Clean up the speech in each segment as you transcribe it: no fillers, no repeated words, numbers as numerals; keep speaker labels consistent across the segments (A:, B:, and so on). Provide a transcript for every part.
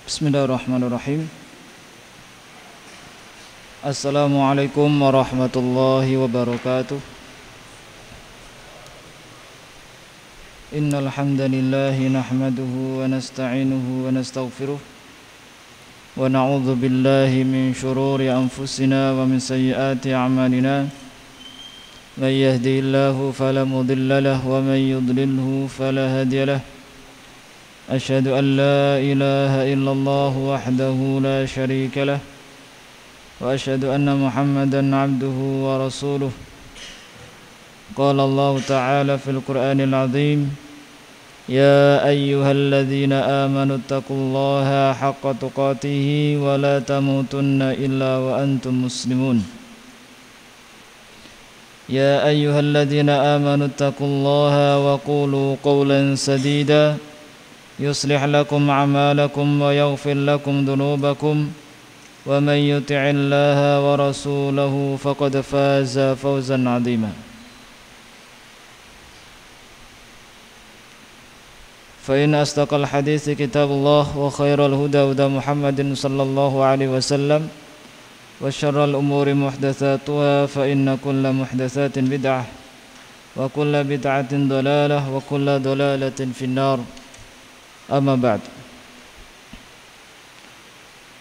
A: Bismillahirrahmanirrahim. Assalamualaikum warahmatullahi wabarakatuh. Innal hamdalillahi nahmaduhu wa nasta'inuhu wa nastaghfiruh wa na'udzu billahi min shururi anfusina wa min sayyiati a'malina. May yahdihillahu fala mudilla lahu wa may yudlilhu fala hadiya lahu. أشهد أن لا إله إلا الله وحده لا شريك له وأشهد أن محمدا عبده ورسوله. قال الله تعالى في القرآن العظيم يا أيها الذين آمنوا اتقوا الله حق تقاته ولا تموتن إلا وأنتم مسلمون. يا أيها الذين آمنوا اتقوا الله وقولوا قولا سديدا يصلح لكم أعمالكم ويغفر لكم ذنوبكم ومن يطع الله ورسوله فقد فاز فوزا عظيما. فإن أصدق الحديث كتاب الله وخير الهدى هدى محمد صلى الله عليه وسلم وشر الأمور محدثاتها فإن كل محدثات بدعة وكل بدعة ضلالة وكل ضلالة في النار. Amma ba'd.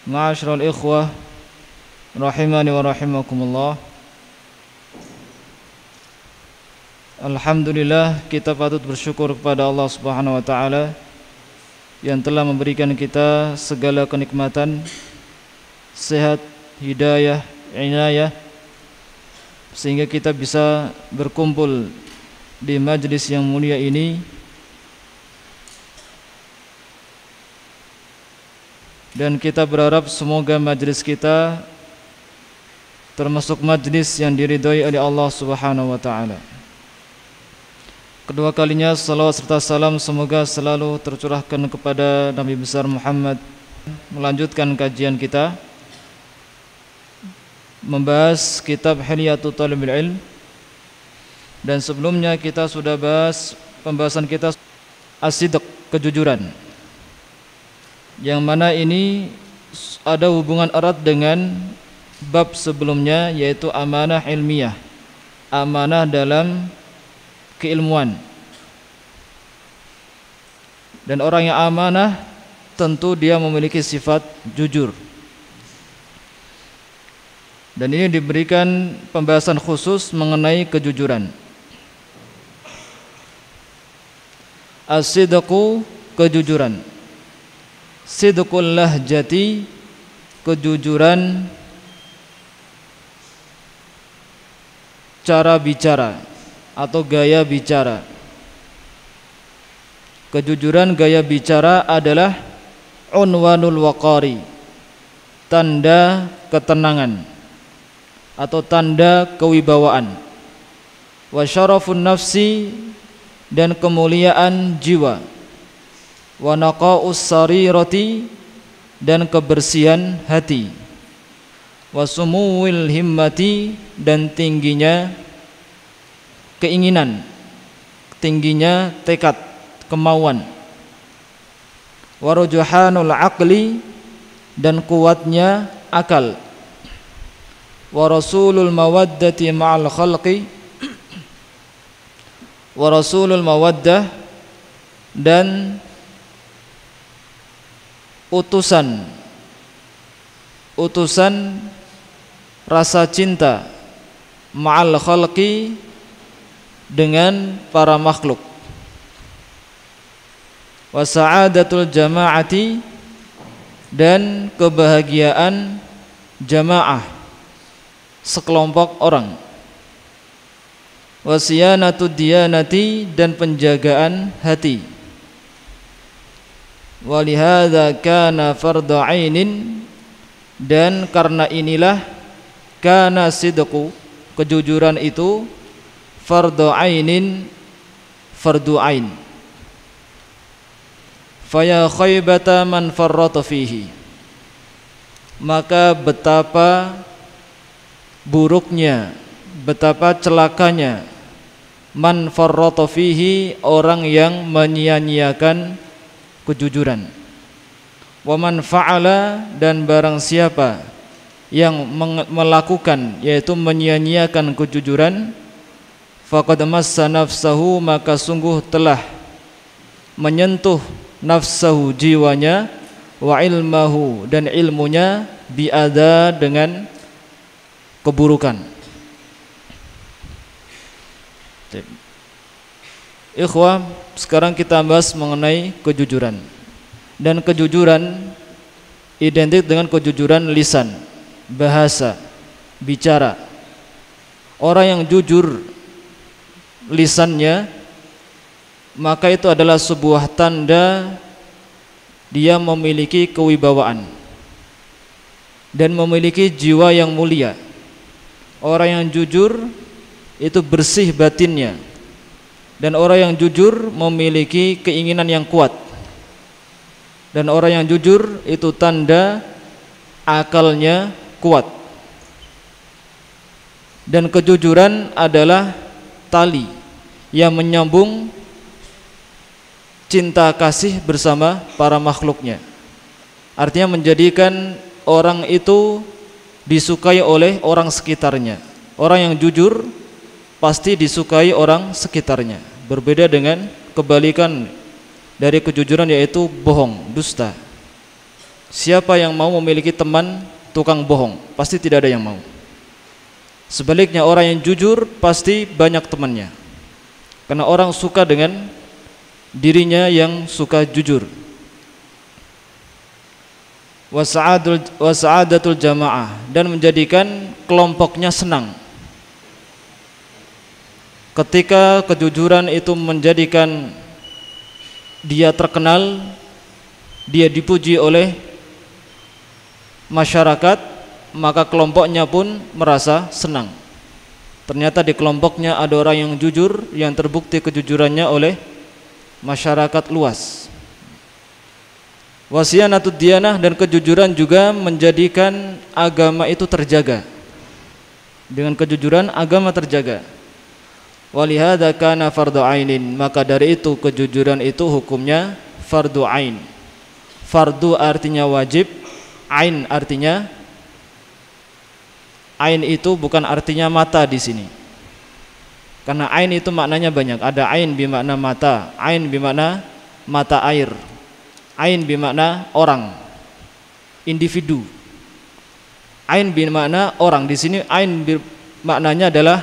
A: Ma'asyiral ikhwah rahimani wa rahimakumullah. Alhamdulillah, kita patut bersyukur kepada Allah Subhanahu wa taala yang telah memberikan kita segala kenikmatan, sehat, hidayah, inayah, sehingga kita bisa berkumpul di majlis yang mulia ini. Dan kita berharap semoga majlis kita termasuk majlis yang diridhai oleh Allah Subhanahu wa taala. Kedua kalinya salawat serta salam semoga selalu tercurahkan kepada Nabi besar Muhammad. Melanjutkan kajian kita membahas kitab Hilyatul Talibil Ilm. Dan sebelumnya kita sudah bahas pembahasan kita as-sidq, kejujuran, yang mana ini ada hubungan erat dengan bab sebelumnya, yaitu amanah ilmiah, amanah dalam keilmuan. Dan orang yang amanah tentu dia memiliki sifat jujur. Dan ini diberikan pembahasan khusus mengenai kejujuran. As-sidqu, kejujuran. Sidqul lahjati, kejujuran cara bicara atau gaya bicara. Kejujuran gaya bicara adalah unwanul waqari, tanda ketenangan atau tanda kewibawaan. Wa syarafun nafsi, dan kemuliaan jiwa. Wa naqa'us sarirati, dan kebersihan hati. Wa sumuwil himmati, dan tingginya keinginan, tingginya tekad, kemauan. Wa rujuhanul aqli, dan kuatnya akal. Wa rasulul mawaddati ma'al khalqi, wa rasulul mawaddah, dan utusan rasa cinta ma'al khalqi, dengan para makhluk. Wa sa'adatul jama'ati, dan kebahagiaan jamaah, sekelompok orang. Wa siyanatud diyanati, dan penjagaan hati. Walihada kana fardhu ainin, dan karena inilah kana sidqu, kejujuran itu fardhu ainin, fardhu ain. Faya khaybata man farrata fihi, maka betapa buruknya, betapa celakanya man farrata fihi, orang yang menyia-nyiakan kejujuran. Wa man fa'ala, dan barang siapa yang melakukan, yaitu menyia-nyiakan kejujuran, faqad massa nafsahu, maka sungguh telah menyentuh nafsahu, jiwanya, wa ilmahu, dan ilmunya, biada, dengan keburukan. Ikhwah, sekarang kita bahas mengenai kejujuran. Dan kejujuran identik dengan kejujuran lisan, bahasa, bicara. Orang yang jujur lisannya, maka itu adalah sebuah tanda dia memiliki kewibawaan dan memiliki jiwa yang mulia. Orang yang jujur itu bersih batinnya, dan orang yang jujur memiliki keinginan yang kuat. Dan orang yang jujur itu tanda akalnya kuat. Dan kejujuran adalah tali yang menyambung cinta kasih bersama para makhluknya. Artinya menjadikan orang itu disukai oleh orang sekitarnya. Orang yang jujur pasti disukai orang sekitarnya. Berbeda dengan kebalikan dari kejujuran, yaitu bohong, dusta. Siapa yang mau memiliki teman tukang bohong? Pasti tidak ada yang mau. Sebaliknya, orang yang jujur pasti banyak temannya, karena orang suka dengan dirinya yang suka jujur. Wasa'adatul jamaah, dan menjadikan kelompoknya senang. Ketika kejujuran itu menjadikan dia terkenal, dia dipuji oleh masyarakat, maka kelompoknya pun merasa senang. Ternyata di kelompoknya ada orang yang jujur, yang terbukti kejujurannya oleh masyarakat luas. Wasiyanatud diyanah, dan kejujuran juga menjadikan agama itu terjaga. Dengan kejujuran agama terjaga. Walihada kana fardu ainin, maka dari itu kejujuran itu hukumnya fardu ain. Fardu artinya wajib, ain artinya, ain itu bukan artinya mata di sini. Karena ain itu maknanya banyak. Ada ain bermakna mata, ain bermakna mata air, ain bermakna orang, individu. Ain bermakna orang. Di sini ain maknanya adalah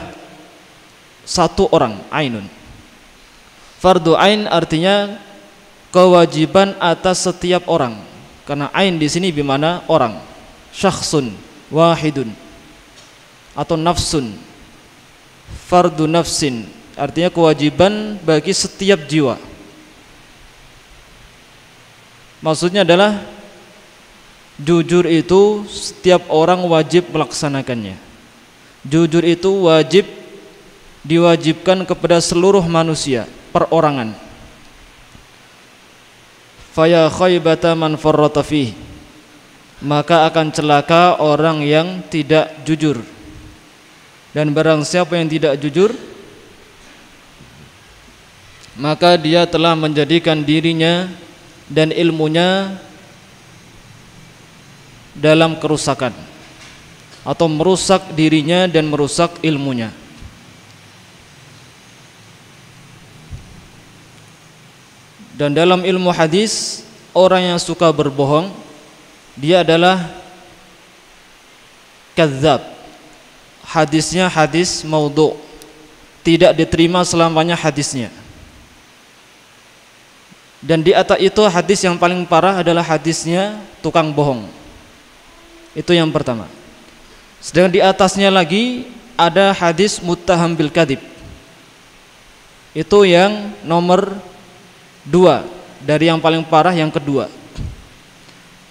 A: satu orang, ainun. Fardu ain artinya kewajiban atas setiap orang. Karena ain di sini bermakna orang, syakhsun wahidun atau nafsun. Fardu nafsin artinya kewajiban bagi setiap jiwa. Maksudnya adalah jujur itu setiap orang wajib melaksanakannya. Jujur itu wajib, diwajibkan kepada seluruh manusia, perorangan. Faya khaybata man farrata fih, maka akan celaka orang yang tidak jujur. Dan barang siapa yang tidak jujur, maka dia telah menjadikan dirinya dan ilmunya dalam kerusakan, atau merusak dirinya dan merusak ilmunya. Dan dalam ilmu hadis, orang yang suka berbohong, dia adalah kadzab. Hadisnya hadis maudhu', tidak diterima selamanya hadisnya. Dan di atas itu hadis yang paling parah adalah hadisnya tukang bohong. Itu yang pertama. Sedangkan di atasnya lagi ada hadis muttaham bil kadzib. Itu yang nomor 2, dari yang paling parah yang kedua.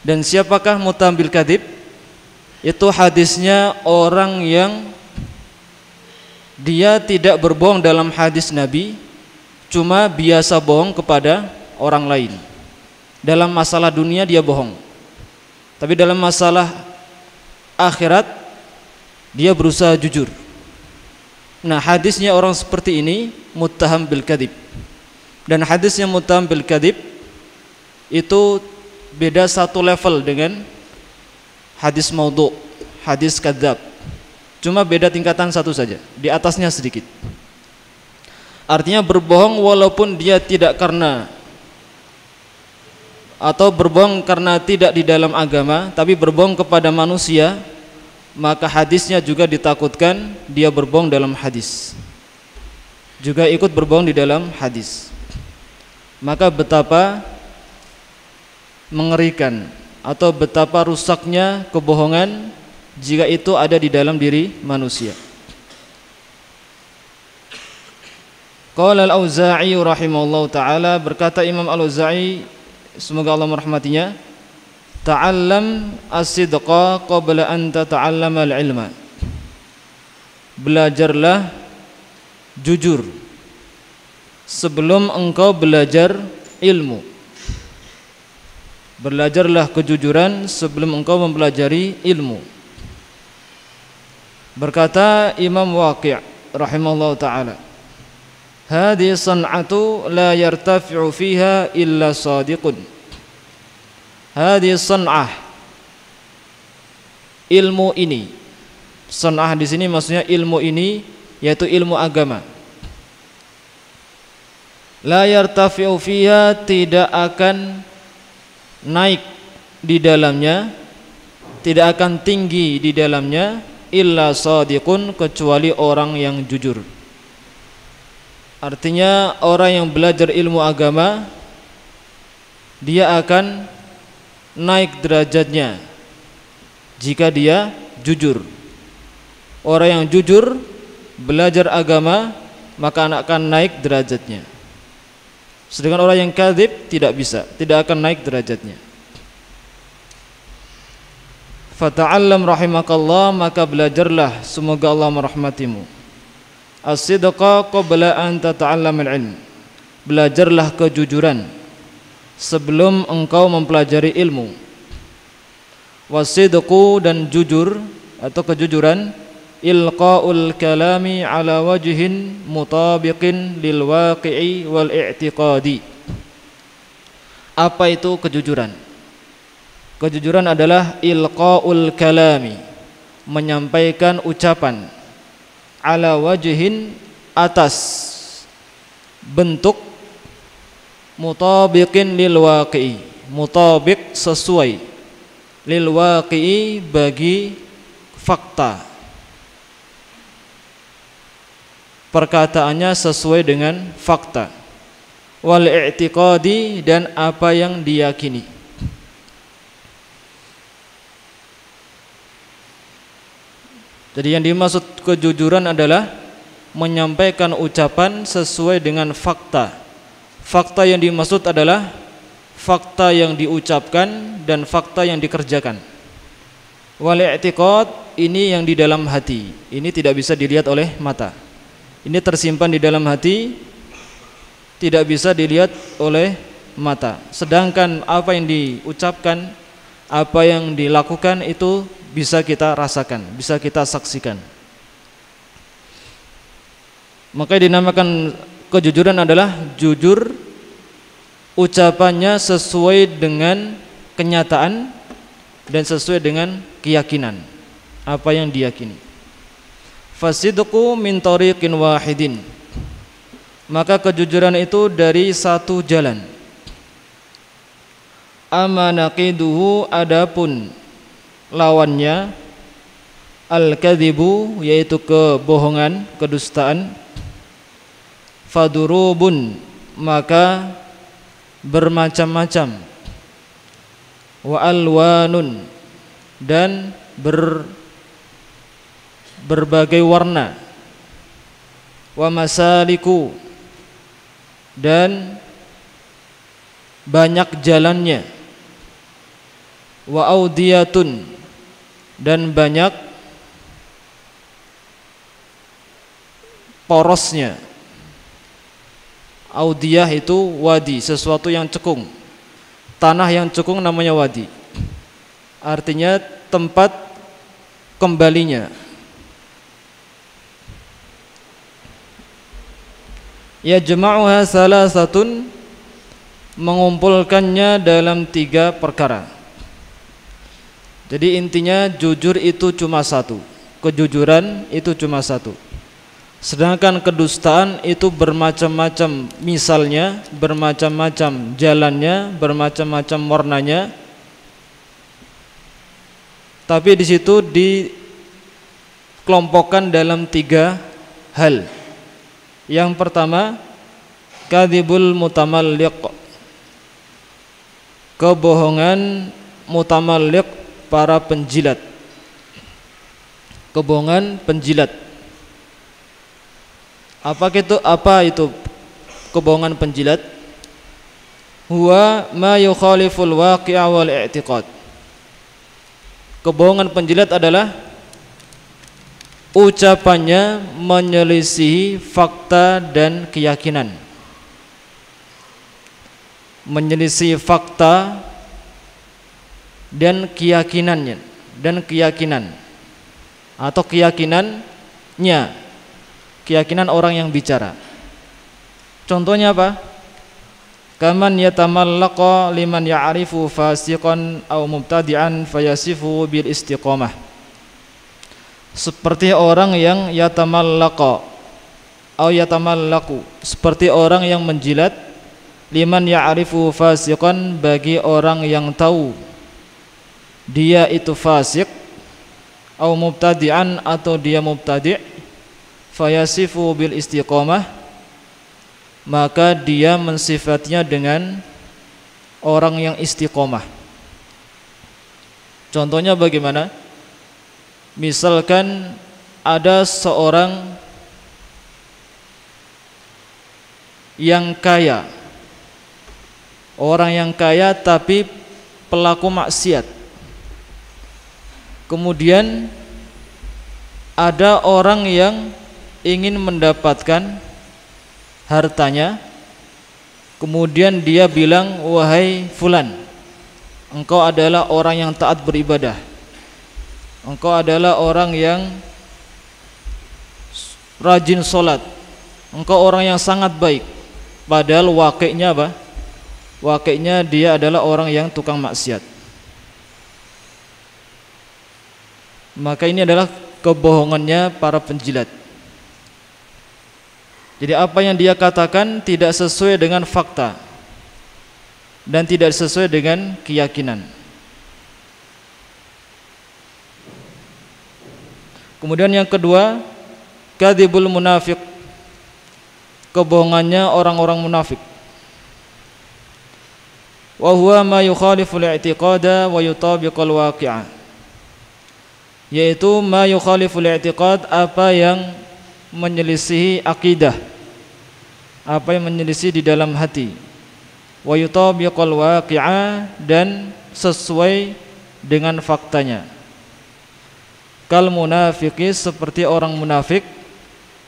A: Dan siapakah muttaham bil kadzib? Itu hadisnya orang yang dia tidak berbohong dalam hadis Nabi, cuma biasa bohong kepada orang lain. Dalam masalah dunia dia bohong, tapi dalam masalah akhirat dia berusaha jujur. Nah, hadisnya orang seperti ini muttaham bil kadzib. Dan hadisnya muttaham bil kadzib itu beda satu level dengan hadis maudhu, hadis kadzab. Cuma beda tingkatan satu saja, di atasnya sedikit. Artinya berbohong walaupun dia tidak karena atau berbohong karena tidak di dalam agama, tapi berbohong kepada manusia, maka hadisnya juga ditakutkan dia berbohong dalam hadis. Juga ikut berbohong di dalam hadis. Maka betapa mengerikan atau betapa rusaknya kebohongan jika itu ada di dalam diri manusia. Qala al-Auza'i rahimahullahu ta'ala, berkata Imam al-Auza'i, semoga Allah merahmatinya, ta'allam as-sidqa qabla an tata'allama al-ilma. Belajarlah jujur sebelum engkau belajar ilmu. Belajarlah kejujuran sebelum engkau mempelajari ilmu. Berkata Imam Waqi' rahimahullah ta'ala, hadhihi san'atu la yartafi'u fiha illa sadiqun. Hadhihi san'ah, ilmu ini. San'ah di sini maksudnya ilmu ini, yaitu ilmu agama. La yartafi'u fiha, tidak akan naik di dalamnya, tidak akan tinggi di dalamnya, illa shadiqun, kecuali orang yang jujur. Artinya orang yang belajar ilmu agama, dia akan naik derajatnya jika dia jujur. Orang yang jujur belajar agama, maka akan naik derajatnya. Sedangkan orang yang kadzib tidak bisa, tidak akan naik derajatnya. Fata'allam rahimakallah, maka belajarlah, semoga Allah merahmatimu. As-sidqa qabla an tata'allam al-ilm. Belajarlah kejujuran sebelum engkau mempelajari ilmu. Was-sidqu, dan jujur atau kejujuran, ilqa'ul kalami ala wajhin mutabiqin lil waqi'i wal i'tiqadi. Apa itu kejujuran? Kejujuran adalah ilqa'ul kalami, menyampaikan ucapan, ala wajhin, atas bentuk, mutabiqin lil waqi'i, mutabiq sesuai, lil waqi'i bagi fakta, perkataannya sesuai dengan fakta, wal i'tiqadi, dan apa yang diyakini. Jadi yang dimaksud kejujuran adalah menyampaikan ucapan sesuai dengan fakta. Fakta yang dimaksud adalah fakta yang diucapkan dan fakta yang dikerjakan. Wal i'tiqad, ini yang di dalam hati, ini tidak bisa dilihat oleh mata. Ini tersimpan di dalam hati, tidak bisa dilihat oleh mata. Sedangkan apa yang diucapkan, apa yang dilakukan, itu bisa kita rasakan, bisa kita saksikan. Maka dinamakan kejujuran adalah jujur, ucapannya sesuai dengan kenyataan dan sesuai dengan keyakinan, apa yang diyakini. Fasidqu min tariqin wahidin, maka kejujuran itu dari satu jalan. Amanaqiduhu, adapun lawannya, al-kadzibu, yaitu kebohongan, kedustaan. Fadurubun, maka bermacam-macam. Wa alwanun, dan berbagai warna. Wa masaliku, dan banyak jalannya. Wa audiyatun, dan banyak porosnya. Audiyah itu wadi, sesuatu yang cekung. Tanah yang cekung namanya wadi. Artinya tempat kembalinya. Yajma'uha salasatun, mengumpulkannya dalam 3 perkara. Jadi intinya jujur itu cuma satu, kejujuran itu cuma satu. Sedangkan kedustaan itu bermacam-macam misalnya, bermacam-macam jalannya, bermacam-macam warnanya. Tapi di situ dikelompokkan dalam 3 hal. Yang pertama, kadzibul mutamalliq, kebohongan mutamalliq, para penjilat. Kebohongan penjilat. Apa itu kebohongan penjilat? Huwa ma yukhaliful waqi'a wal i'tiqad. Kebohongan penjilat adalah ucapannya menyelisihi fakta dan keyakinan. Menyelisihi fakta dan keyakinannya, dan keyakinan atau keyakinannya, keyakinan orang yang bicara. Contohnya apa? Kaman yatamallaqa liman ya'rifu fasiqan aw mubtadi'an fayasifu bil istiqamah. Seperti orang yang yatamallaqa aw yatamallaqu, seperti orang yang menjilat, liman ya'rifu fasiqan, bagi orang yang tahu dia itu fasik, aw mubtadi'an, atau dia mubtadi', fayasifu bil istiqamah, maka dia mensifatnya dengan orang yang istiqomah. Contohnya bagaimana? Misalkan ada seorang yang kaya, orang yang kaya tapi pelaku maksiat. Kemudian ada orang yang ingin mendapatkan hartanya, kemudian dia bilang, wahai fulan, engkau adalah orang yang taat beribadah, engkau adalah orang yang rajin sholat, engkau orang yang sangat baik. Padahal wakilnya apa? Wakilnya dia adalah orang yang tukang maksiat. Maka ini adalah kebohongannya para penjilat. Jadi apa yang dia katakan tidak sesuai dengan fakta dan tidak sesuai dengan keyakinan. Kemudian yang kedua, kadzibul munafiq, kebohongannya orang-orang munafik. Wa huwa ma yukhaliful i'tiqada wa yutabiqul waqi'a, yaitu ma yukhaliful i'tiqad, apa yang menyelisihi akidah, apa yang menyelisih di dalam hati, wa yutabiqul waqi'a, dan sesuai dengan faktanya. Kal munafiqi, seperti orang munafik,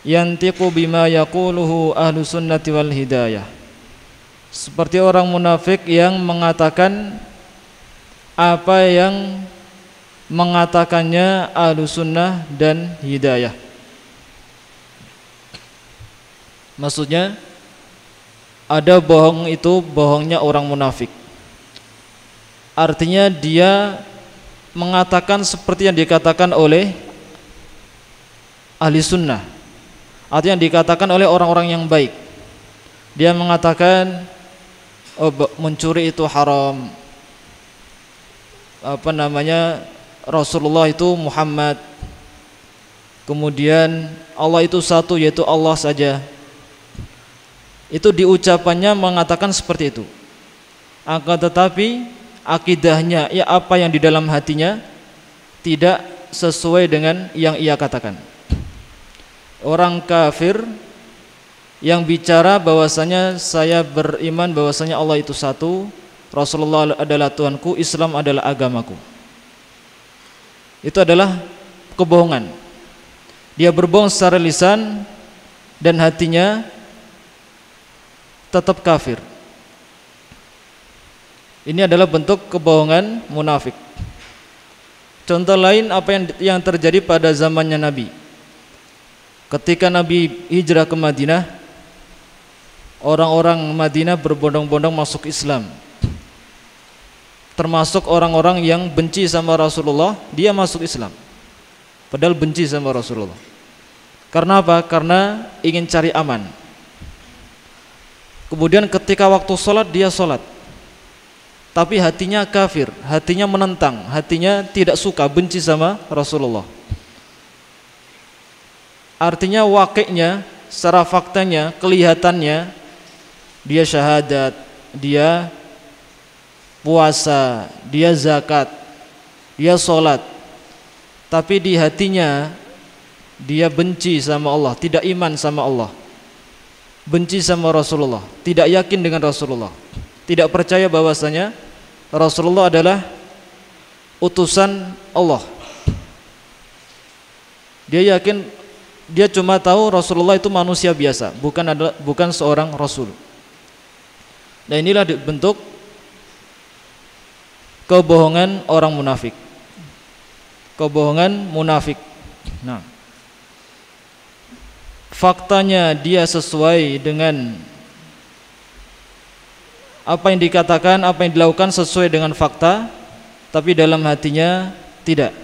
A: yantiqu bima yaquluhu ahlu sunnati wal hidayah, seperti orang munafik yang mengatakan apa yang mengatakannya ahlu sunnah dan hidayah. Maksudnya ada bohong, itu bohongnya orang munafik. Artinya dia mengatakan seperti yang dikatakan oleh ahli sunnah, atau yang dikatakan oleh orang-orang yang baik. Dia mengatakan, oh, mencuri itu haram, Rasulullah itu Muhammad, kemudian Allah itu satu, yaitu Allah saja. Itu diucapannya mengatakan seperti itu. Akan tetapi akidahnya, ya apa yang di dalam hatinya, tidak sesuai dengan yang ia katakan. Orang kafir yang bicara bahwasanya saya beriman bahwasanya Allah itu satu, Rasulullah adalah Tuhanku, Islam adalah agamaku, itu adalah kebohongan. Dia berbohong secara lisan dan hatinya tetap kafir. Ini adalah bentuk kebohongan munafik. Contoh lain apa yang terjadi pada zamannya Nabi. Ketika Nabi hijrah ke Madinah, orang-orang Madinah berbondong-bondong masuk Islam. Termasuk orang-orang yang benci sama Rasulullah, dia masuk Islam. Padahal benci sama Rasulullah. Karena apa? Karena ingin cari aman. Kemudian ketika waktu sholat, dia sholat, tapi hatinya kafir, hatinya menentang, hatinya tidak suka, benci sama Rasulullah. Artinya waqi'nya, secara faktanya, kelihatannya dia syahadat, dia puasa, dia zakat, dia sholat, tapi di hatinya dia benci sama Allah, tidak iman sama Allah, benci sama Rasulullah, tidak yakin dengan Rasulullah, tidak percaya bahwasanya Rasulullah adalah utusan Allah. Dia yakin, dia cuma tahu Rasulullah itu manusia biasa, bukan seorang Rasul. Dan inilah bentuk kebohongan orang munafik. Kebohongan munafik. Nah, faktanya dia sesuai dengan apa yang dikatakan, apa yang dilakukan sesuai dengan fakta, tapi dalam hatinya tidak.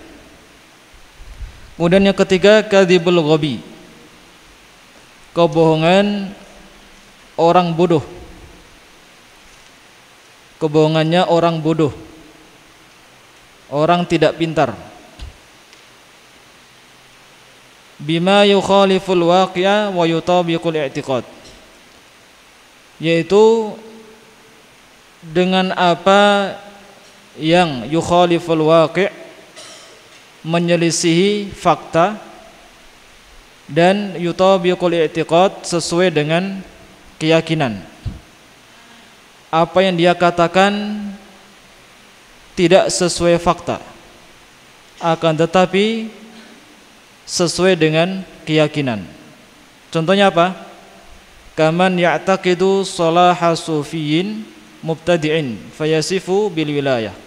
A: Kemudian yang ketiga, kadzibul ghabi. Kebohongan orang bodoh. Kebohongannya orang bodoh, orang tidak pintar. Bima yukhaliful waqi'a wa yutabiqul i'tiqad, yaitu dengan apa yang yukhaliful waqi', menyelisihi fakta, dan yutabiqul i'tiqad, sesuai dengan keyakinan. Apa yang dia katakan tidak sesuai fakta, akan tetapi sesuai dengan keyakinan. Contohnya apa? Kaman ya'taqidu salaha sufiyin mubtadi'in fayasifu bil wilayah.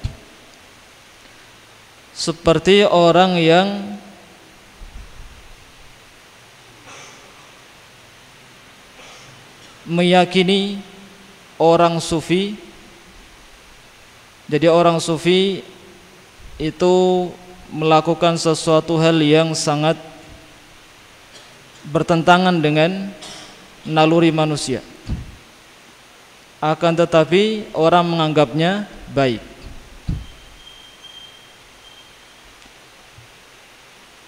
A: Seperti orang yang meyakini orang sufi. Jadi orang sufi itu melakukan sesuatu hal yang sangat bertentangan dengan naluri manusia, akan tetapi orang menganggapnya baik.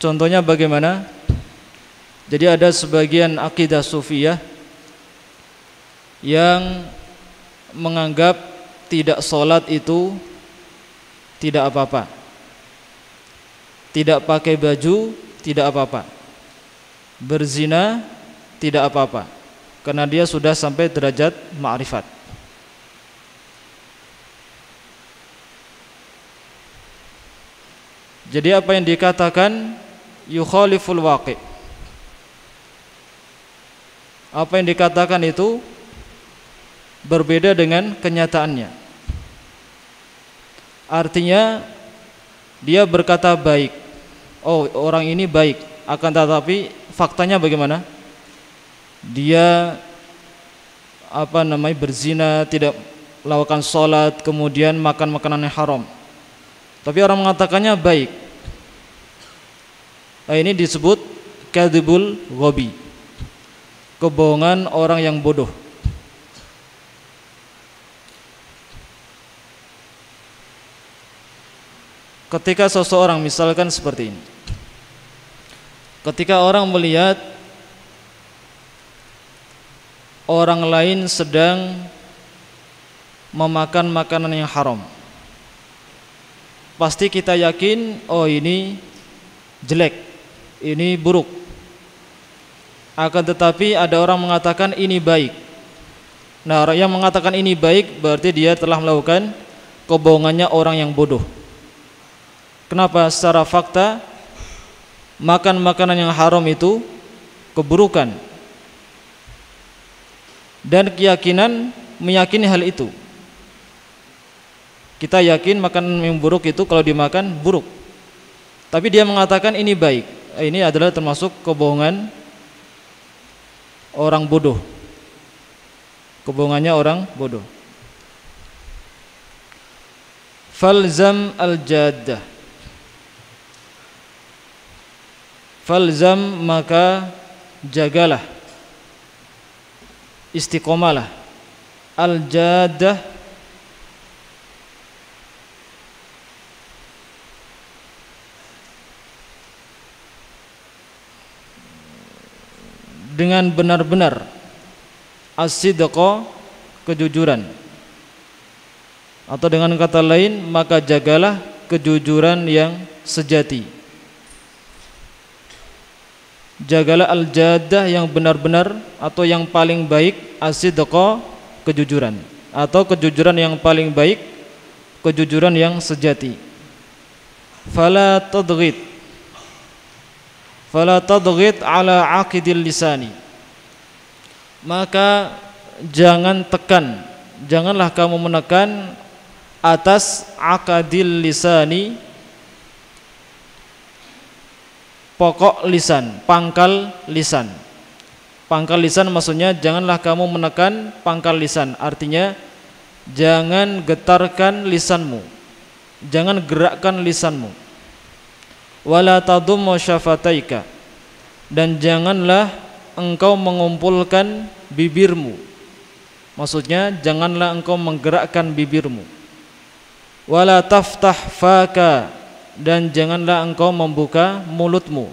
A: Contohnya bagaimana? Jadi ada sebagian akidah sufiyah yang menganggap tidak sholat itu tidak apa-apa, tidak pakai baju tidak apa-apa, berzina tidak apa-apa, karena dia sudah sampai derajat ma'rifat. Jadi apa yang dikatakan yukhaliful waqi', apa yang dikatakan itu berbeda dengan kenyataannya. Artinya dia berkata baik, oh orang ini baik, akan tetapi faktanya bagaimana? Dia berzina, tidak melakukan sholat, kemudian makan makanan yang haram, tapi orang mengatakannya baik. Nah, ini disebut kadzibul ghabi, kebohongan orang yang bodoh. Ketika seseorang misalkan seperti ini, ketika orang melihat orang lain sedang memakan makanan yang haram, pasti kita yakin, oh ini jelek, ini buruk. Akan tetapi ada orang mengatakan ini baik. Nah, orang yang mengatakan ini baik berarti dia telah melakukan kebohongannya orang yang bodoh. Kenapa? Secara fakta makan makanan yang haram itu keburukan, dan keyakinan meyakini hal itu. Kita yakin makanan yang buruk itu kalau dimakan buruk, tapi dia mengatakan ini baik. Ini adalah termasuk kebohongan orang bodoh. kebohongannya orang bodoh. Falzam al-jaddah. Falzam maka jagalah, istiqomalah, al-jaddah dengan benar-benar, as-sidqa kejujuran, atau dengan kata lain maka jagalah kejujuran yang sejati. Jagalah al-jaddah yang benar-benar atau yang paling baik, as-sidqa kejujuran, atau kejujuran yang paling baik, kejujuran yang sejati. Fala tadghit ala aqidil lisani, maka jangan tekan, janganlah kamu menekan atas aqadil lisani, pokok lisan, pangkal lisan. Pangkal lisan maksudnya janganlah kamu menekan pangkal lisan, artinya jangan getarkan lisanmu, jangan gerakkan lisanmu. Wala tadummu syafataika, dan janganlah engkau mengumpulkan bibirmu, maksudnya janganlah engkau menggerakkan bibirmu. Wala taftah faka, dan janganlah engkau membuka mulutmu.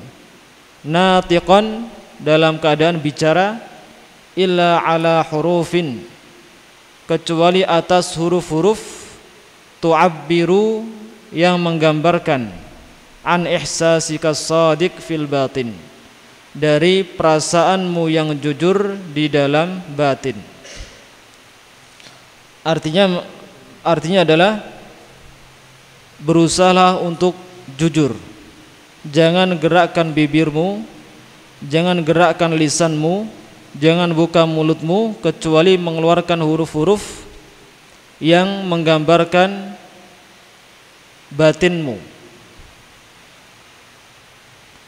A: Natiqan, dalam keadaan bicara, illa ala hurufin, kecuali atas huruf-huruf, tu'abbiru, yang menggambarkan, an ihsasika shadiq fil batin, dari perasaanmu yang jujur di dalam batin. Artinya adalah berusahalah untuk jujur. Jangan gerakkan bibirmu, jangan gerakkan lisanmu, jangan buka mulutmu kecuali mengeluarkan huruf-huruf yang menggambarkan batinmu.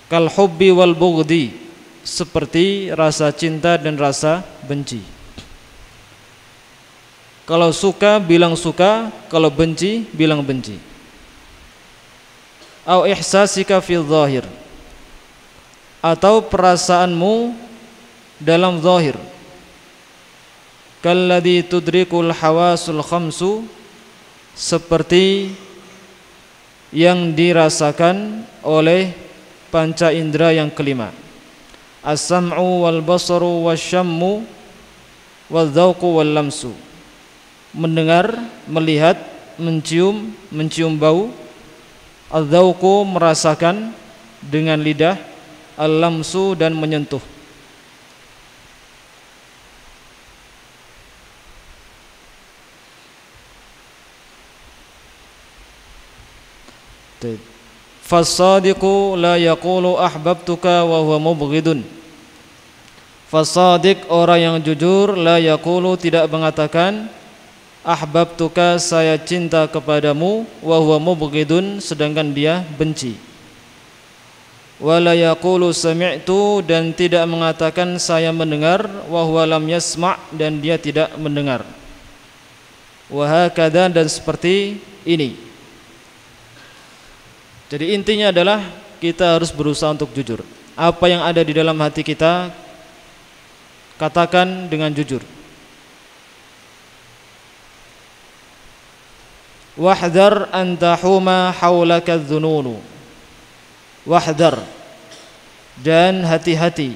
A: Kal hubbi wal bughdi, seperti rasa cinta dan rasa benci. Kalau suka bilang suka, kalau benci bilang benci. Au ihsasika fil zahir, atau perasaanmu dalam zahir. Kalladzi tudrikul hawasul khamsu, seperti yang dirasakan oleh panca indera yang kelima. As-sam'u wal basaru wasyammu wadzauqu wal lamsu, mendengar, melihat, mencium bau. Adzauqu, merasakan dengan lidah. Al-lamsu, dan menyentuh. Fasadiqu la yaqulu ahbabtuka wa huwa mubghidun. Fasadiq, orang yang jujur, la yaqulu, tidak mengatakan, ahbabtuka, saya cinta kepadamu, wa huwa mubghidun, sedangkan dia benci. Wa la yaqulu sami'tu, dan tidak mengatakan saya mendengar, wa huwa lam yasma', dan dia tidak mendengar. Wa hakadha, dan seperti ini. Jadi intinya adalah kita harus berusaha untuk jujur. Apa yang ada di dalam hati kita, katakan dengan jujur. Wahdhar an tahuma haulaka dzununu. Wahdhar, dan hati-hati,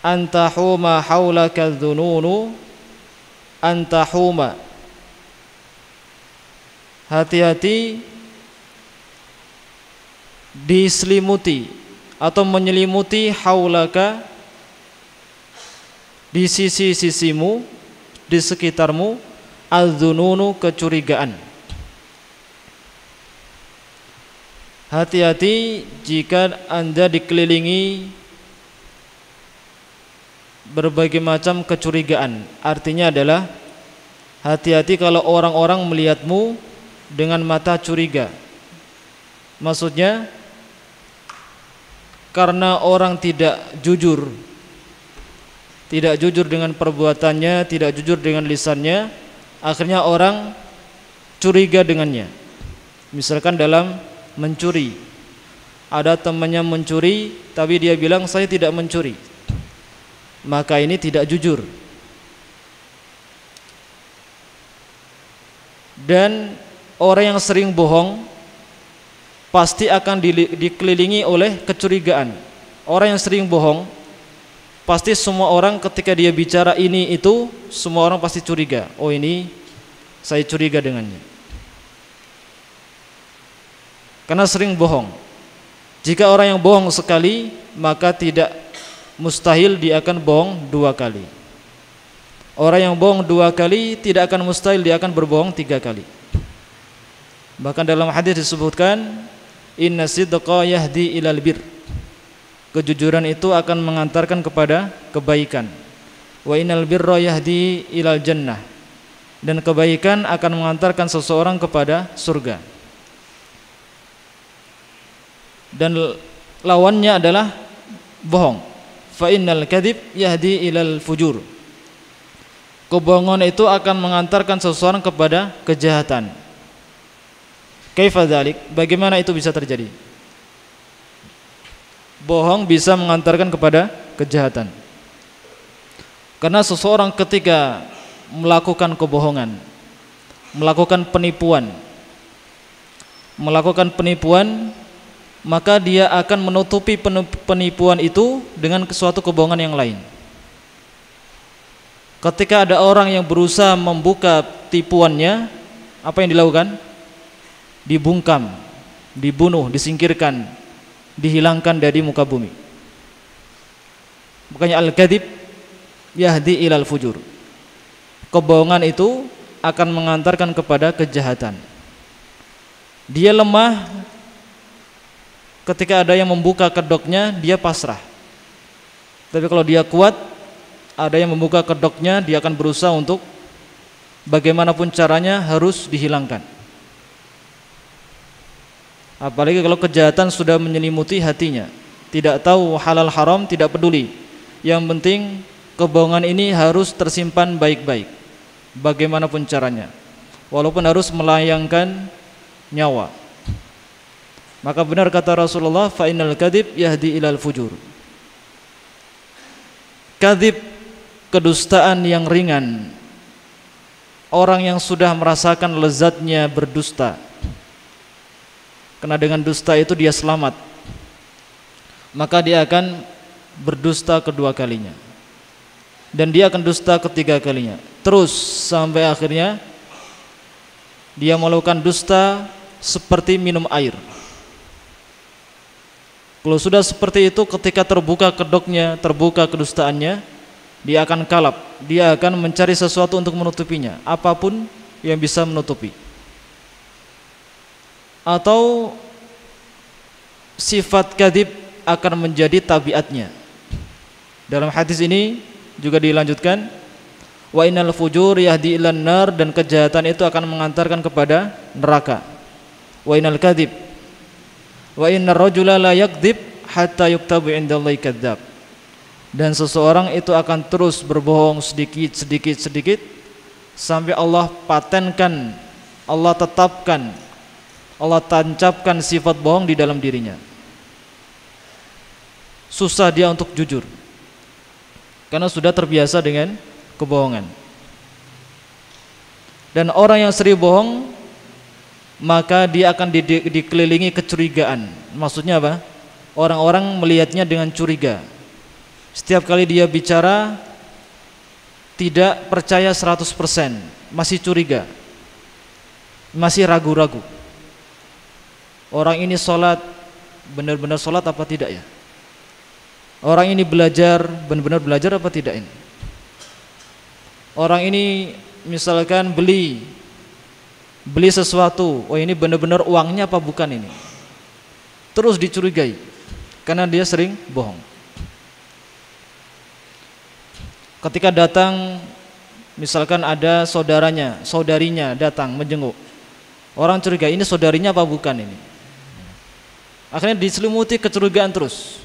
A: an tahuma haulaka dzununu, an tahuma, hati-hati diselimuti atau menyelimuti, haulaka, di sisi-sisimu, di sekitarmu, az-dzununu, kecurigaan. Hati-hati jika Anda dikelilingi berbagai macam kecurigaan. Artinya adalah hati-hati kalau orang-orang melihatmu dengan mata curiga. Maksudnya karena orang tidak jujur tidak jujur dengan perbuatannya, tidak jujur dengan lisannya, akhirnya orang curiga dengannya. Misalkan dalam mencuri, ada temannya mencuri tapi dia bilang saya tidak mencuri, maka ini tidak jujur. Dan orang yang sering bohong pasti akan dikelilingi oleh kecurigaan. Orang yang sering bohong pasti semua orang ketika dia bicara ini itu, semua orang pasti curiga. Oh, ini saya curiga dengannya, karena sering bohong. Jika orang yang bohong sekali, maka tidak mustahil dia akan bohong 2 kali. Orang yang bohong 2 kali tidak akan mustahil dia akan berbohong 3 kali. Bahkan dalam hadis disebutkan, inna sidqa yahdi ilal bir. Kejujuran itu akan mengantarkan kepada kebaikan. Wa innal birra yahdi ilal jannah. Dan kebaikan akan mengantarkan seseorang kepada surga. Dan lawannya adalah bohong. Fa innal kadhib yahdi ilal fujur. Kebohongan itu akan mengantarkan seseorang kepada kejahatan. Kaifa dzalik? Bagaimana itu bisa terjadi? Bohong bisa mengantarkan kepada kejahatan. Karena seseorang ketika melakukan kebohongan, melakukan penipuan, maka dia akan menutupi penipuan itu dengan suatu kebohongan yang lain. Ketika ada orang yang berusaha membuka tipuannya, apa yang dilakukan? Dibungkam, dibunuh, disingkirkan, dihilangkan dari muka bumi. Makanya al-kadhib yahdi ilal fujur. Kebohongan itu akan mengantarkan kepada kejahatan. Dia lemah ketika ada yang membuka kedoknya, dia pasrah. Tapi kalau dia kuat, ada yang membuka kedoknya, dia akan berusaha untuk bagaimanapun caranya harus dihilangkan. Apalagi kalau kejahatan sudah menyelimuti hatinya, tidak tahu halal haram, tidak peduli. Yang penting kebohongan ini harus tersimpan baik-baik, bagaimanapun caranya, walaupun harus melayangkan nyawa. Maka benar kata Rasulullah, fa innal kadhib yahdi ilal fujur. Kadhib, kedustaan yang ringan. Orang yang sudah merasakan lezatnya berdusta, karena dengan dusta itu dia selamat, maka dia akan berdusta kedua kalinya, dan dia akan dusta ketiga kalinya, terus sampai akhirnya dia melakukan dusta seperti minum air. Kalau sudah seperti itu, ketika terbuka kedoknya, terbuka kedustaannya, dia akan kalap, dia akan mencari sesuatu untuk menutupinya, apapun yang bisa menutupi. Atau sifat kadhib akan menjadi tabiatnya. Dalam hadis ini juga dilanjutkan, wa innal fujur yahdi ilan nar, dan kejahatan itu akan mengantarkan kepada neraka. Wa innal kadhib wa innar rajula la yakdzib hatta yuktabu indallahi kadzdzab. Dan seseorang itu akan terus berbohong sedikit sampai Allah patenkan, Allah tetapkan, Allah tancapkan sifat bohong di dalam dirinya. Susah dia untuk jujur karena sudah terbiasa dengan kebohongan. Dan orang yang sering bohong, maka dia akan dikelilingi kecurigaan. Maksudnya apa? Orang-orang melihatnya dengan curiga. Setiap kali dia bicara tidak percaya 100%, masih curiga, masih ragu-ragu. Orang ini sholat, benar-benar sholat apa tidak ya? Orang ini belajar, benar-benar belajar apa tidak ini? Orang ini misalkan beli sesuatu, oh ini benar-benar uangnya apa bukan ini? Terus dicurigai karena dia sering bohong. Ketika datang, misalkan ada saudarinya datang menjenguk, orang curiga ini saudarinya apa bukan ini? Akhirnya diselimuti kecurigaan terus.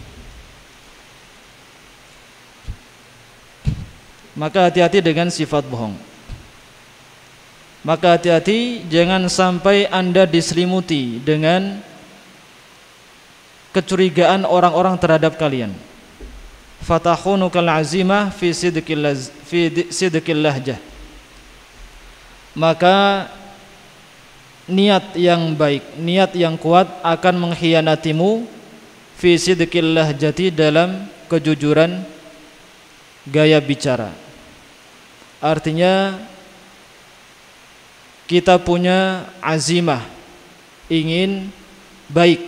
A: Maka hati-hati dengan sifat bohong. Maka hati-hati jangan sampai Anda diselimuti dengan kecurigaan orang-orang terhadap kalian. Fatahunu kal azimah fi sidqil lahjah. Maka niat yang baik, niat yang kuat akan mengkhianatimu fi sidqil lahjati, dalam kejujuran gaya bicara. Artinya kita punya azimah, ingin baik,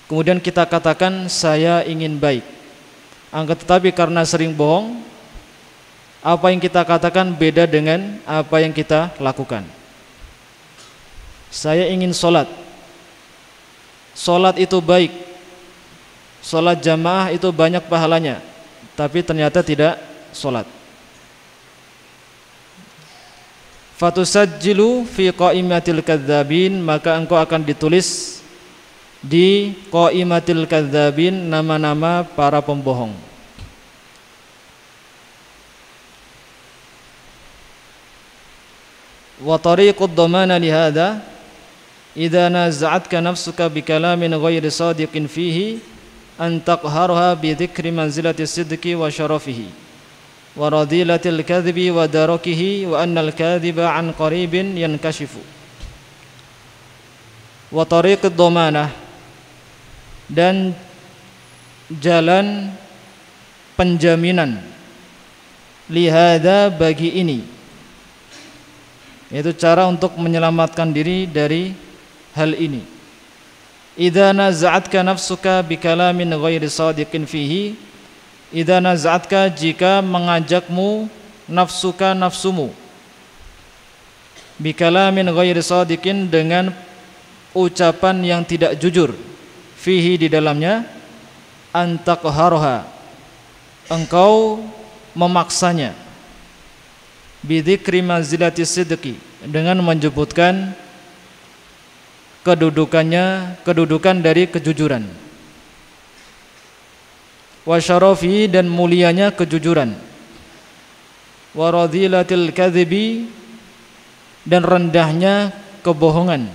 A: kemudian kita katakan saya ingin baik. Tetapi karena sering bohong, apa yang kita katakan beda dengan apa yang kita lakukan. Saya ingin sholat, sholat itu baik, sholat jamaah itu banyak pahalanya, tapi ternyata tidak sholat. Fatusajjilu fi qaimatil kadzabin, maka engkau akan ditulis di qaimatil kadzabin nama-nama para pembohong. Wa tariqud dhamana li hadha idza naza'atka nafsuka bi kalamin ghairi sadiqin fihi an taqharha bi dzikri manzilati sidqi wa syarafihi wa radilatil kadhibi wa darakihi wa annal kadhiba an qaribin yankashifu. Wa tariqud dhamanah, dan jalan penjaminan lihada, bagi ini, yaitu cara untuk menyelamatkan diri dari hal ini. Idza naza'atka nafsuka bi kalamin ghairi sadiqin fihi, idza naza'atka, jika mengajakmu nafsuka, nafsumu, bi kalamin ghairi sadiqin, dengan ucapan yang tidak jujur, fihi, di dalamnya, antaqharha, engkau memaksanya, bidzikri manzilati sidqi, dengan menyebutkan kedudukan dari kejujuran, wa syarafi, dan mulianya kejujuran, wa radilatil kadhibi, dan rendahnya kebohongan,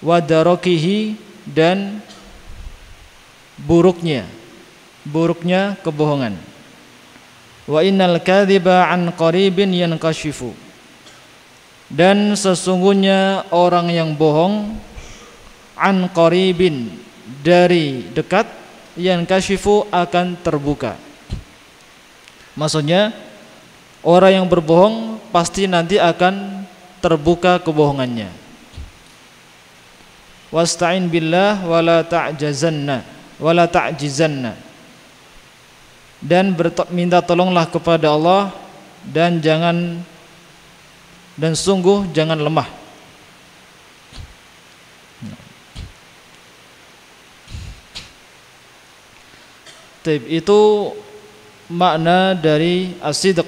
A: wa darakihi, dan buruknya kebohongan, wa innal kadhiba an qaribin yankashifu, dan sesungguhnya orang yang bohong, an qaribin, dari dekat, yankashifu, akan terbuka. Maksudnya orang yang berbohong pasti nanti akan terbuka kebohongannya. Wasta'in billah wala ta'jizanna, dan minta tolonglah kepada Allah, dan sungguh jangan lemah. Itu makna dari as-sidq,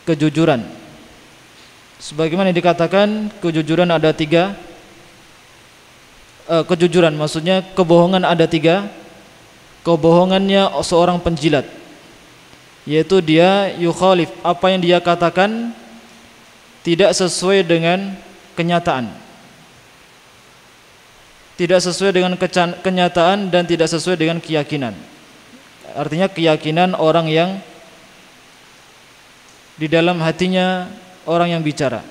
A: kejujuran. Sebagaimana dikatakan, kejujuran ada tiga. Kejujuran maksudnya kebohongan ada tiga. Kebohongannya seorang penjilat, yaitu dia yukhalif, apa yang dia katakan tidak sesuai dengan kenyataan, tidak sesuai dengan kenyataan, dan tidak sesuai dengan keyakinan. Artinya keyakinan orang yang di dalam hatinya orang yang bicara,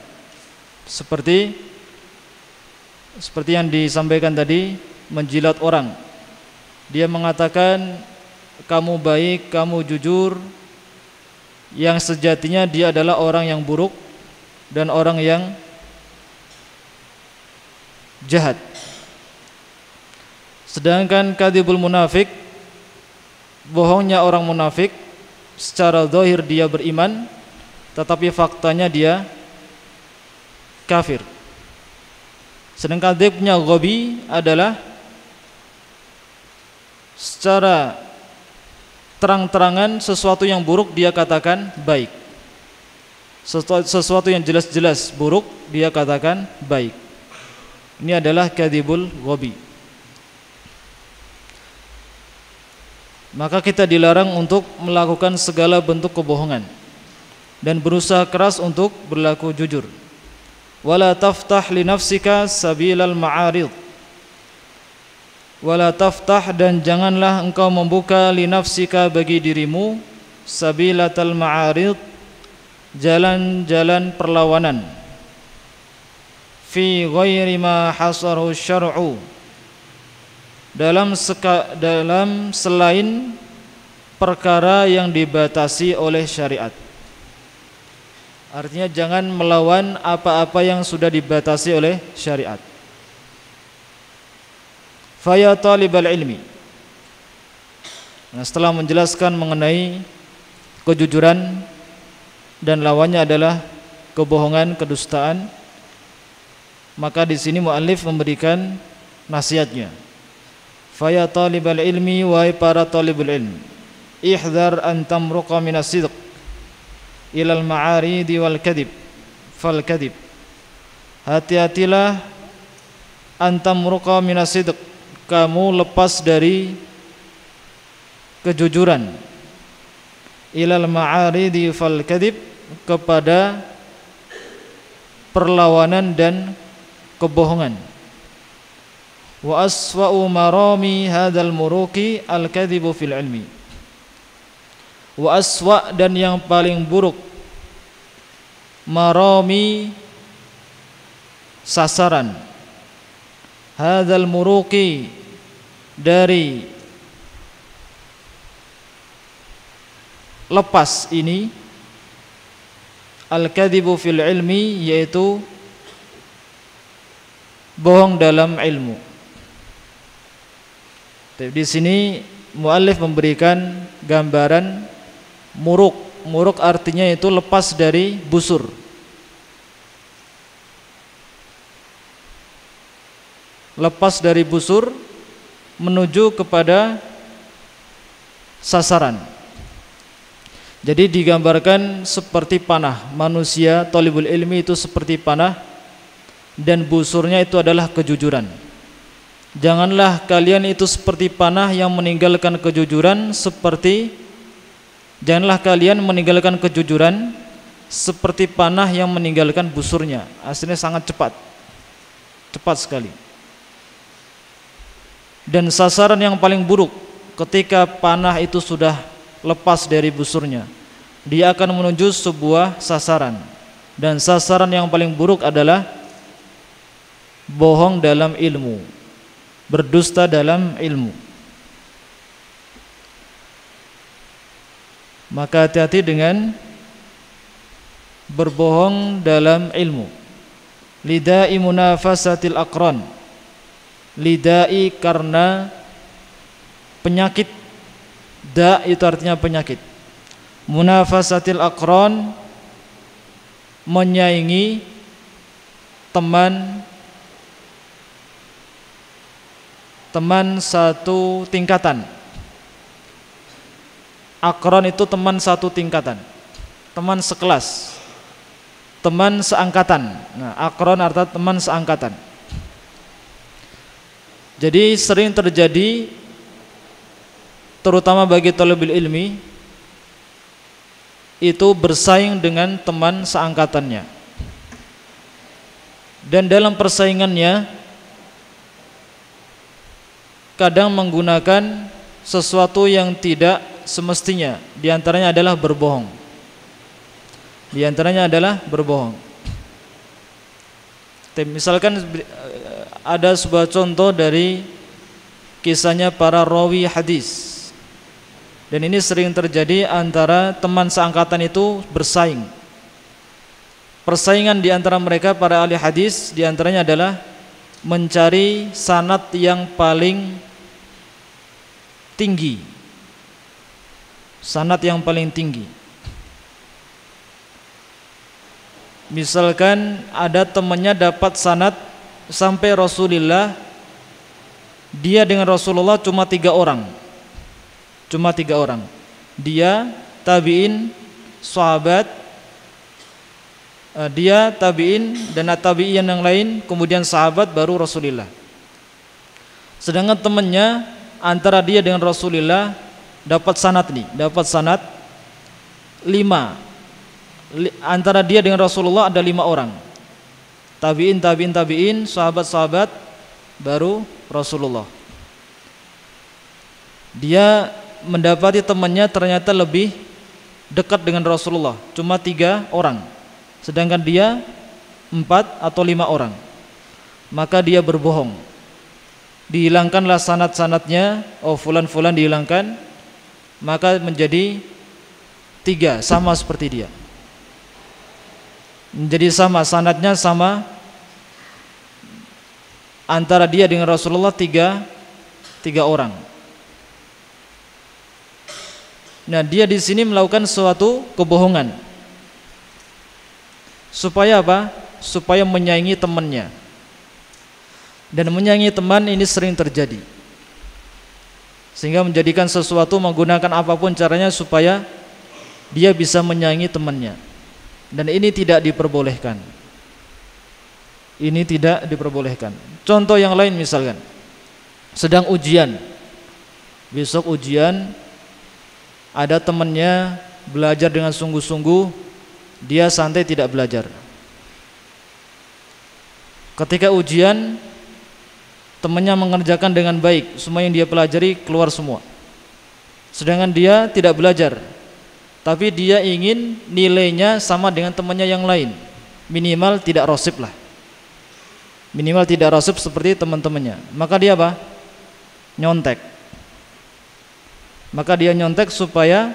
A: seperti yang disampaikan tadi, menjilat orang. Dia mengatakan kamu baik, kamu jujur, yang sejatinya dia adalah orang yang buruk dan orang yang jahat. Sedangkan kadzibul munafik, bohongnya orang munafik, secara zahir dia beriman, tetapi faktanya dia kafir. Sedangkan kadzibnya ghabi adalah secara terang-terangan sesuatu yang buruk dia katakan baik, sesuatu yang jelas-jelas buruk dia katakan baik. Ini adalah kadzibul ghabi. maka kita dilarang untuk melakukan segala bentuk kebohongan dan berusaha keras untuk berlaku jujur. Wala taftah li nafsika sabilal ma'arid. Wala taftah, dan janganlah engkau membuka li nafsika bagi dirimu sabilatal ma'arid, jalan-jalan perlawanan, fi ghairi ma hasaru syar'u, dalam selain perkara yang dibatasi oleh syariat. Artinya jangan melawan apa-apa yang sudah dibatasi oleh syariat. Faya talibal ilmi. Nah, setelah menjelaskan mengenai kejujuran dan lawannya adalah kebohongan, kedustaan, maka di sini muallif memberikan nasihatnya. Faya talibal ilmi, wahai para talibul ilmi, ihdhar an tamruqa minas sidq ilal ma'aridi wal kadhib fal kadhib. Hati-hatilah an tamruqa minas sidq, kamu lepas dari kejujuran, ilal ma'aridi fal kadhib, kepada perlawanan dan kebohongan. Wa aswa'u marami hadzal muruki al-kadhibu fil ilmi. Wa aswa', dan yang paling buruk, marami, sasaran, hadzal muruki, dari lepas ini, al-kadhibu fil ilmi, yaitu bohong dalam ilmu. Di sini muallif memberikan gambaran muruk. Muruk artinya itu lepas dari busur. Lepas dari busur menuju kepada sasaran. Jadi digambarkan seperti panah. Manusia thalibul ilmi itu seperti panah, dan busurnya itu adalah kejujuran. Janganlah kalian itu seperti panah yang meninggalkan kejujuran, janganlah kalian meninggalkan kejujuran seperti panah yang meninggalkan busurnya. Aslinya sangat cepat sekali. Dan sasaran yang paling buruk ketika panah itu sudah lepas dari busurnya, dia akan menuju sebuah sasaran, dan sasaran yang paling buruk adalah bohong dalam ilmu, berdusta dalam ilmu. Maka hati-hati dengan berbohong dalam ilmu. Lidai munafasatil aqran. Lidai karena penyakit. Da itu artinya penyakit. Munafasatil aqran, menyaingi teman satu tingkatan. Aqran itu teman satu tingkatan, teman sekelas, teman seangkatan. Nah, aqran artinya teman seangkatan. Jadi sering terjadi, terutama bagi thalibul ilmi, itu bersaing dengan teman seangkatannya, dan dalam persaingannya kadang menggunakan sesuatu yang tidak semestinya. Di antaranya adalah berbohong. Misalkan ada sebuah contoh dari kisahnya para rawi hadis. Dan ini sering terjadi antara teman seangkatan itu bersaing. Persaingan di antara mereka para ahli hadis di antaranya adalah mencari sanad yang paling tinggi. Sanad yang paling tinggi. Misalkan ada temannya dapat sanad sampai Rasulullah, dia dengan Rasulullah cuma 3 orang. Dia tabi'in, sahabat, dia tabi'in dan tabi'in yang lain, kemudian sahabat, baru Rasulullah. Sedangkan temannya antara dia dengan Rasulullah dapat sanad nih, dapat sanad 5. Antara dia dengan Rasulullah ada 5 orang. Tabi'in, sahabat-sahabat, baru Rasulullah. Dia mendapati temannya ternyata lebih dekat dengan Rasulullah, cuma 3 orang, sedangkan dia 4 atau 5 orang. Maka dia berbohong. Dihilangkanlah sanad-sanadnya, fulan dihilangkan, maka menjadi 3, sama seperti dia. Menjadi sama, sanadnya sama antara dia dengan Rasulullah 3 orang. Nah, dia di sini melakukan suatu kebohongan. Supaya apa? Supaya menyaingi temannya. Dan menyaingi teman ini sering terjadi. Sehingga menjadikan sesuatu menggunakan apapun caranya supaya dia bisa menyaingi temannya. Dan ini tidak diperbolehkan. Ini tidak diperbolehkan. Contoh yang lain misalkan, sedang ujian. Besok ujian, ada temannya belajar dengan sungguh-sungguh, dia santai tidak belajar. Ketika ujian, temannya mengerjakan dengan baik, semua yang dia pelajari keluar semua. Sedangkan dia tidak belajar, tapi dia ingin nilainya sama dengan temannya yang lain, minimal tidak rosib lah. Minimal tidak rosib seperti teman-temannya. Maka dia apa? Nyontek. Maka dia nyontek supaya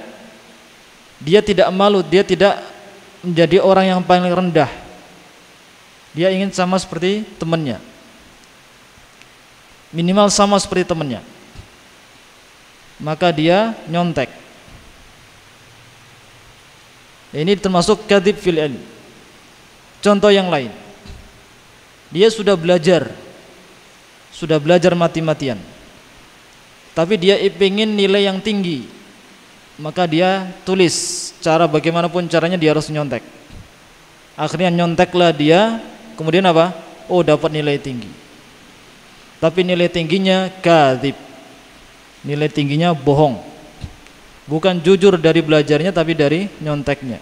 A: dia tidak malu, dia tidak menjadi orang yang paling rendah. Dia ingin sama seperti temannya, minimal sama seperti temannya. Maka dia nyontek. Ini termasuk kadzib fil ilm. Contoh yang lain, dia sudah belajar mati-matian, tapi dia ingin nilai yang tinggi, maka dia tulis cara bagaimanapun caranya dia harus nyontek. Akhirnya nyonteklah dia, kemudian apa? Oh, dapat nilai tinggi. Tapi nilai tingginya kadzib. Nilai tingginya bohong. Bukan jujur dari belajarnya, tapi dari nyonteknya.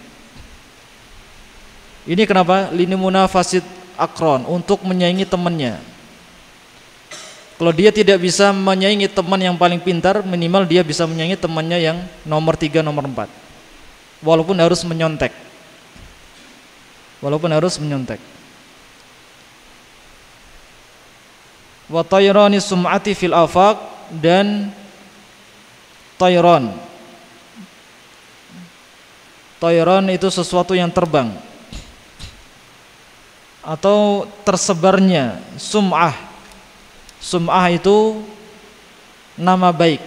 A: Ini kenapa? Limunafasid akron, untuk menyaingi temannya. Kalau dia tidak bisa menyaingi teman yang paling pintar, minimal dia bisa menyaingi temannya yang nomor 3, nomor 4. Walaupun harus menyontek. Wa tayrani sum'ati fil afaq, dan tayran. Tayran itu sesuatu yang terbang atau tersebarnya sum'ah. Sum'ah itu nama baik.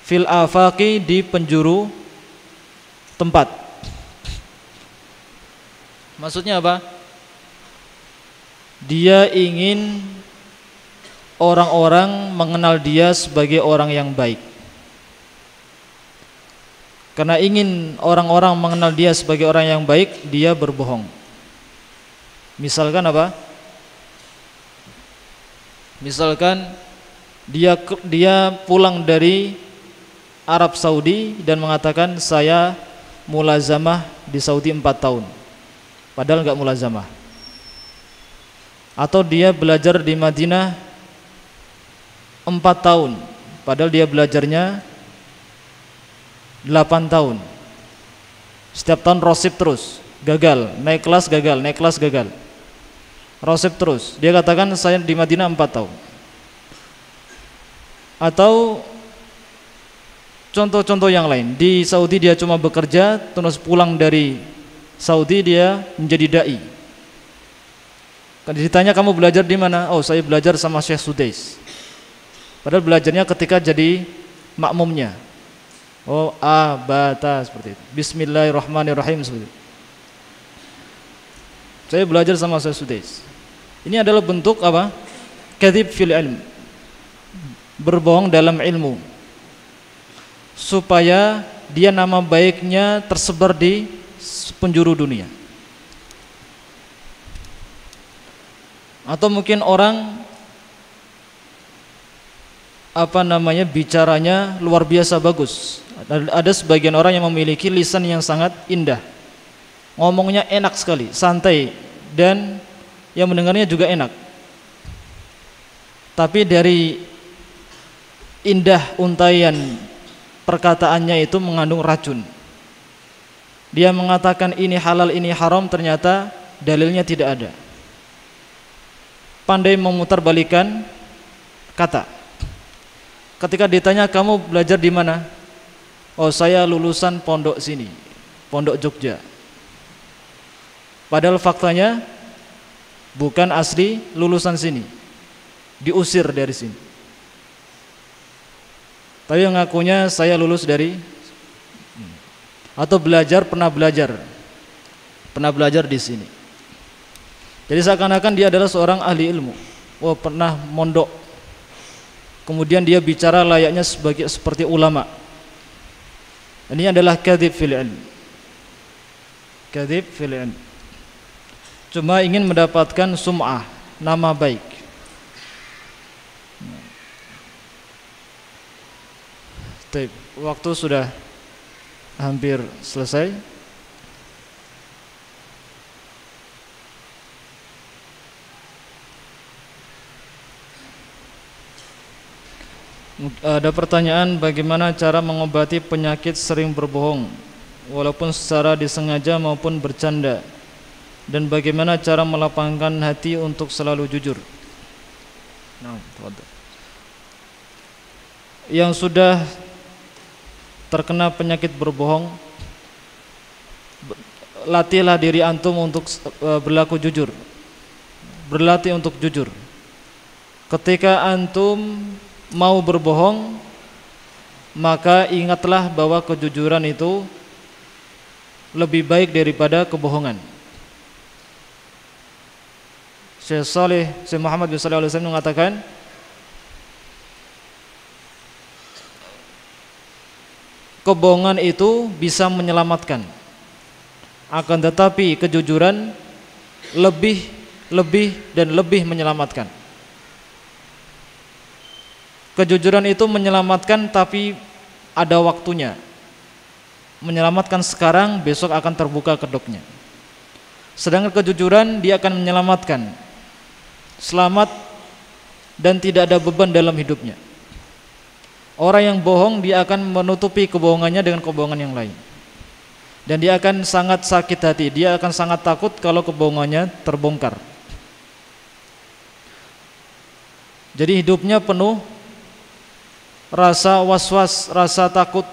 A: Fil afaqi, di penjuru tempat. Maksudnya apa? Dia ingin orang-orang mengenal dia sebagai orang yang baik. Karena ingin orang-orang mengenal dia sebagai orang yang baik, dia berbohong. Misalkan apa? Misalkan dia pulang dari Arab Saudi dan mengatakan saya mulazamah di Saudi 4 tahun, padahal enggak mulazamah. Atau dia belajar di Madinah 4 tahun, padahal dia belajarnya 8 tahun. Setiap tahun rosib terus, gagal, naik kelas gagal. Rosib terus. Dia katakan saya di Madinah 4 tahun. Atau contoh-contoh yang lain, di Saudi dia cuma bekerja, terus pulang dari Saudi dia menjadi dai. Kalau ditanya kamu belajar di mana? Oh, saya belajar sama Syekh Sudais. Padahal belajarnya ketika jadi makmumnya. Oh, bata seperti itu. Bismillahirrahmanirrahim seperti itu. Saya belajar sama Syekh Sudais. Ini adalah bentuk apa? Kadzib fil ilm. Berbohong dalam ilmu. Supaya dia nama baiknya tersebar di penjuru dunia. Atau mungkin orang bicaranya luar biasa bagus. Ada sebagian orang yang memiliki lisan yang sangat indah, ngomongnya enak sekali, santai, dan yang mendengarnya juga enak. Tapi dari indah untaian perkataannya itu mengandung racun. Dia mengatakan ini halal, ini haram, ternyata dalilnya tidak ada. Pandai memutarbalikan kata. Ketika ditanya, kamu belajar di mana? Oh, saya lulusan pondok sini, pondok Jogja. Padahal faktanya bukan asli lulusan sini, diusir dari sini. Tapi yang ngakunya saya lulus dari, atau pernah belajar di sini. Jadi seakan-akan dia adalah seorang ahli ilmu. Oh, pernah mondok. Kemudian dia bicara layaknya seperti ulama. Ini adalah kadzib fil ilm. Kadzib fil ilm. Cuma ingin mendapatkan sum'ah, nama baik. Baik, waktu sudah hampir selesai. Ada pertanyaan, bagaimana cara mengobati penyakit sering berbohong walaupun secara disengaja maupun bercanda, dan bagaimana cara melapangkan hati untuk selalu jujur? Yang sudah terkena penyakit berbohong, latihlah diri antum untuk berlaku jujur. Berlatih untuk jujur. Ketika antum mau berbohong, maka ingatlah bahwa kejujuran itu lebih baik daripada kebohongan. Syekh Muhammad bin Shalih Al-Utsaimin mengatakan, kebohongan itu bisa menyelamatkan, akan tetapi kejujuran lebih dan lebih menyelamatkan. Kejujuran itu menyelamatkan, tapi ada waktunya. Menyelamatkan sekarang, besok akan terbuka kedoknya. Sedangkan kejujuran dia akan menyelamatkan, selamat dan tidak ada beban dalam hidupnya. Orang yang bohong, dia akan menutupi kebohongannya dengan kebohongan yang lain, dan dia akan sangat sakit hati. Dia akan sangat takut kalau kebohongannya terbongkar. Jadi hidupnya penuh rasa was-was, rasa takut,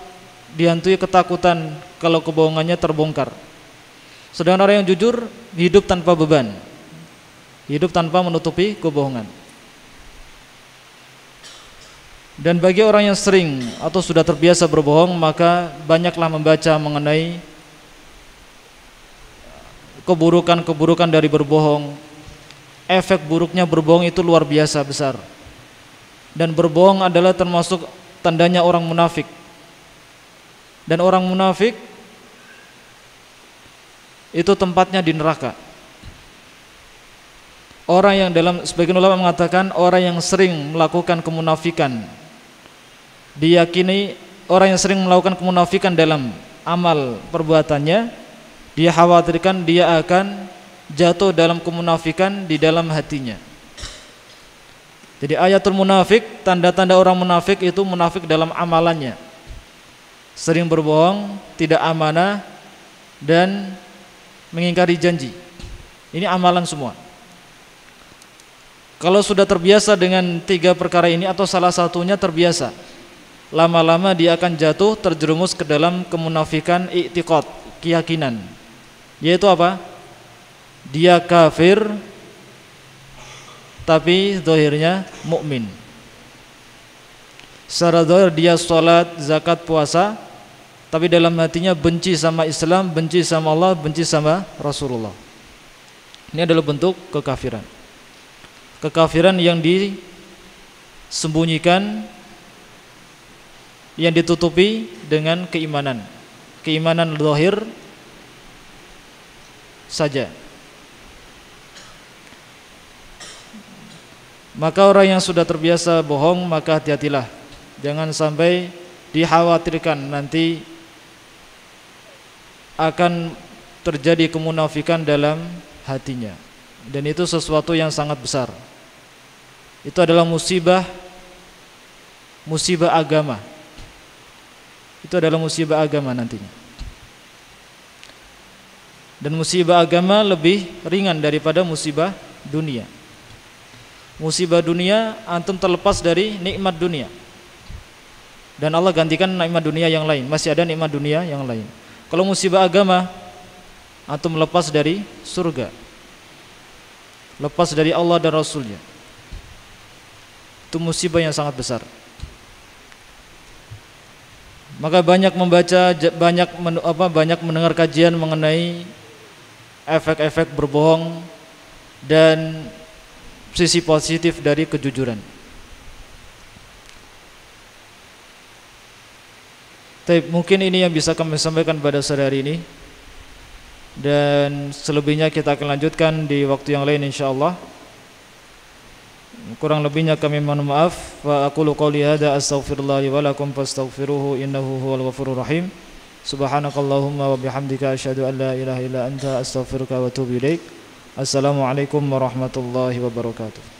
A: dihantui ketakutan kalau kebohongannya terbongkar. Sedangkan orang yang jujur hidup tanpa beban, hidup tanpa menutupi kebohongan. Dan bagi orang yang sering atau sudah terbiasa berbohong, maka banyaklah membaca mengenai keburukan-keburukan dari berbohong. Efek buruknya berbohong itu luar biasa besar. Dan berbohong adalah termasuk tandanya orang munafik. Dan orang munafik itu tempatnya di neraka. Orang yang sebagian ulama mengatakan, orang yang sering melakukan kemunafikan, diyakini orang yang sering melakukan kemunafikan dalam amal perbuatannya, dia khawatirkan dia akan jatuh dalam kemunafikan di dalam hatinya. Jadi ayatul munafik, tanda-tanda orang munafik itu munafik dalam amalannya. Sering berbohong, tidak amanah, dan mengingkari janji. Ini amalan semua. Kalau sudah terbiasa dengan 3 perkara ini atau salah satunya terbiasa, lama-lama dia akan jatuh terjerumus ke dalam kemunafikan i'tiqad, keyakinan. Yaitu apa? Dia kafir tapi zahirnya mukmin. Secara zahir dia salat, zakat, puasa, tapi dalam hatinya benci sama Islam, benci sama Allah, benci sama Rasulullah. Ini adalah bentuk kekafiran. Kekafiran yang disembunyikan, yang ditutupi dengan keimanan. Keimanan zahir saja. Maka orang yang sudah terbiasa bohong, maka hati-hatilah, jangan sampai dikhawatirkan nanti akan terjadi kemunafikan dalam hatinya. Dan itu sesuatu yang sangat besar. Itu adalah musibah agama. Itu adalah musibah agama nantinya. Dan musibah agama lebih ringan daripada musibah dunia. Musibah dunia antum terlepas dari nikmat dunia, dan Allah gantikan nikmat dunia yang lain. Masih ada nikmat dunia yang lain. Kalau musibah agama, antum lepas dari surga, lepas dari Allah dan Rasulnya. Itu musibah yang sangat besar. Maka banyak membaca, banyak mendengar kajian mengenai efek-efek berbohong dan sisi positif dari kejujuran. Tapi mungkin ini yang bisa kami sampaikan pada sore hari ini, dan selebihnya kita akan lanjutkan di waktu yang lain insyaallah. Kurang lebihnya kami mohon maaf. Wa aqulu qouli hadza astaghfirullah li wa lakum fastaghfiruhu innahu huwal ghafurur rahim. Subhanakallahumma wa bihamdika asyhadu an la ilaha illa anta astaghfiruka wa atubu ilaik. Assalamualaikum warahmatullahi wabarakatuh.